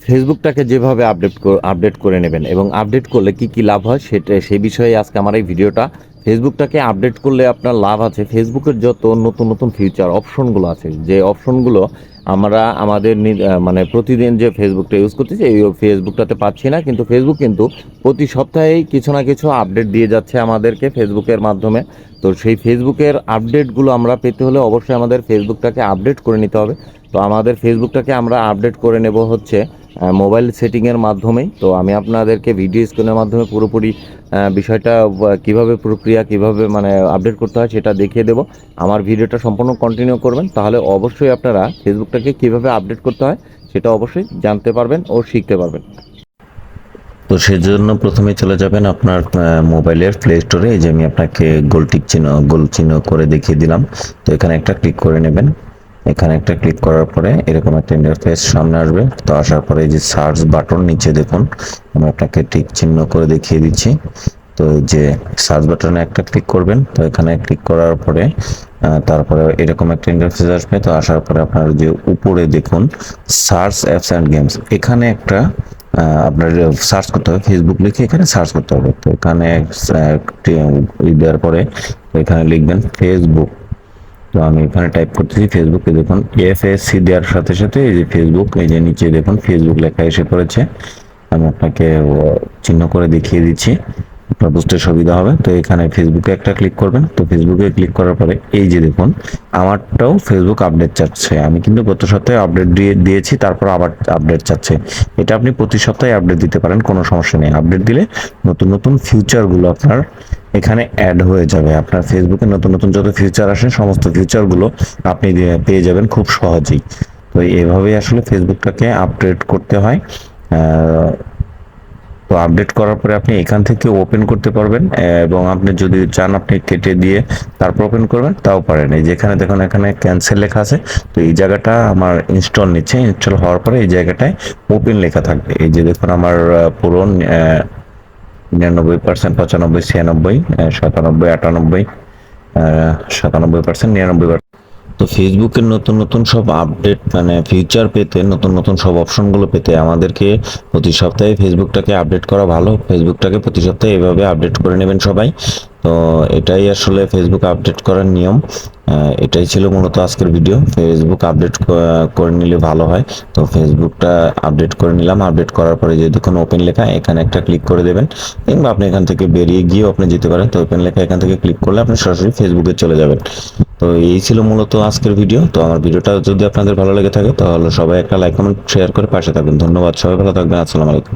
ফেসবুকটাকে যেভাবে আপডেট করে নেবেন এবং আপডেট করলে কি কি লাভ হয় সেই বিষয়ে আজকে আমার এই ভিডিওটা। ফেসবুকটাকে আপডেট করলে আপনার লাভ আছে, ফেসবুকের যত নতুন নতুন ফিচার অপশনগুলো আছে, যে অপশনগুলো আমরা আমাদের মানে প্রতিদিন যে ফেসবুকটা ইউজ করতেছি এই ফেসবুকটাতে পাচ্ছি না, কিন্তু ফেসবুক কিন্তু প্রতি সপ্তাহেই কিছু না কিছু আপডেট দিয়ে যাচ্ছে আমাদেরকে ফেসবুকের মাধ্যমে। তো সেই ফেসবুকের আপডেটগুলো আমরা পেতে হলে অবশ্যই আমাদের ফেসবুকটাকে আপডেট করে নিতে হবে। তো আমাদের ফেসবুকটাকে আমরা আপডেট করে নেব হচ্ছে মোবাইল সেটিংয়ের মাধ্যমেই। তো আমি আপনাদেরকে ভিডিও স্ক্রিনের মাধ্যমে পুরোপুরি বিষয়টা কিভাবে প্রক্রিয়া কিভাবে মানে আপডেট করতে হয় সেটা দেখিয়ে দেব। আমার ভিডিওটা সম্পূর্ণ কন্টিনিউ করবেন, তাহলে অবশ্যই আপনারা ফেসবুকটাকে কিভাবে আপডেট করতে হয় সেটা অবশ্যই জানতে পারবেন ও শিখতে পারবেন। তো সেজন্য প্রথমে চলে যাবেন আপনার মোবাইলের প্লে স্টোরে। এই যে আমি আপনাকে গোল চিহ্ন করে দেখিয়ে দিলাম। তো এখানে একটা ক্লিক করে নেবেন। এখানে একটা ক্লিক করার পরে এরকম একটা ইন্টারফেস সামনে আসবে। তো আসার পরে এই যে সার্চ বাটন নিচে দেখুন, আমি আপনাকে টিক চিহ্ন করে দেখিয়ে দিচ্ছি। তো এই যে সার্চ বাটনে একটা ক্লিক করবেন। তো এখানে ক্লিক করার পরে তারপরে এরকম একটা ইন্টারফেস আসবে। তো আসার পরে আপনার যে উপরে দেখুন সার্চ অ্যাপস অ্যান্ড গেমস, এখানে একটা আপনার সার্চ করতে হবে, ফেসবুক লিখে এখানে সার্চ করতে হবে। তো এখানে দেওয়ার পরে এখানে লিখবেন ফেসবুক। তো আমি এখানে টাইপ করতেছি ফেসবুকে, দেখুন এফএসসি দেওয়ার সাথে সাথে এই যে ফেসবুক, এই যে নিচে দেখুন ফেসবুক লেখা এসে পড়েছে। আমি আপনাকে চিহ্ন করে দেখিয়ে দিচ্ছি, আপনার বুঝতে সুবিধা হবে। তো এখানে ফেসবুকে একটা ক্লিক করবেন। তো ফেসবুকে ক্লিক করার পরে এই যে দেখুন আমারটাও ফেসবুক আপডেট চাচ্ছে। আমি কিন্তু গত সপ্তাহে আপডেট দিয়েছি, তারপর আবার আপডেট চাচ্ছে। এটা আপনি প্রতি সপ্তাহে আপডেট দিতে পারেন, কোনো সমস্যা নেই। আপডেট দিলে নতুন নতুন ফিউচারগুলো আপনার এখানে অ্যাড হয়ে যাবে। আপনার ফেসবুকে নতুন নতুন যত ফিউচার আসে সমস্ত ফিউচারগুলো আপনি পেয়ে যাবেন খুব সহজেই। তো এভাবেই আসলে ফেসবুকটাকে আপডেট করতে হয়। তো আপডেট করার পরে আপনি এখান থেকে ওপেন করতে পারবেন, এবং আপনি যদি চান আপনি কেটে দিয়ে তারপর ওপেন করবেন তাও পারেন। এই যেখানে দেখুন এখানে ক্যান্সেল লেখা আছে। তো এই জায়গাটা আমার ইনস্টল নিচ্ছে, ইনস্টল হওয়ার পরে এই জায়গাটায় ওপেন লেখা থাকবে। এই যে দেখুন আমার পুরো 99%, 95, 96, 97, 98, 97%, 99%। তো ফেসবুকের নতুন নতুন সব আপডেট মানে ফিচার পেতে, নতুন নতুন সব অপশনগুলো পেতে আমাদেরকে প্রতি সপ্তাহে ফেসবুকটাকে আপডেট করা ভালো। ফেসবুকটাকে প্রতি সপ্তাহে এভাবে আপডেট করে নেবেন সবাই। তো এটাই আসলে ফেসবুক আপডেট করার নিয়ম। এটাই ছিল মূলত আজকের ভিডিও। ফেসবুক আপডেট করে নিলে ভালো হয়। তো ফেসবুকটা আপডেট করে নিলাম। আপডেট করার পরে যে দেখুন ওপেন লেখা, এখানে একটা ক্লিক করে দেবেন, কিংবা আপনি এখান থেকে বেরিয়ে গিয়েও আপনি যেতে পারেন। তো ওপেন লেখা এখান থেকে ক্লিক করলে আপনি সরাসরি ফেসবুকে চলে যাবেন। তো এই ছিল মূলত আজকের ভিডিও। তো আমার ভিডিওটা যদি আপনাদের ভালো লেগে থাকে তাহলে সবাই একটা লাইক কমেন্ট শেয়ার করে পাশে থাকবেন। ধন্যবাদ, সবাই ভালো থাকবেন। আসসালামু আলাইকুম।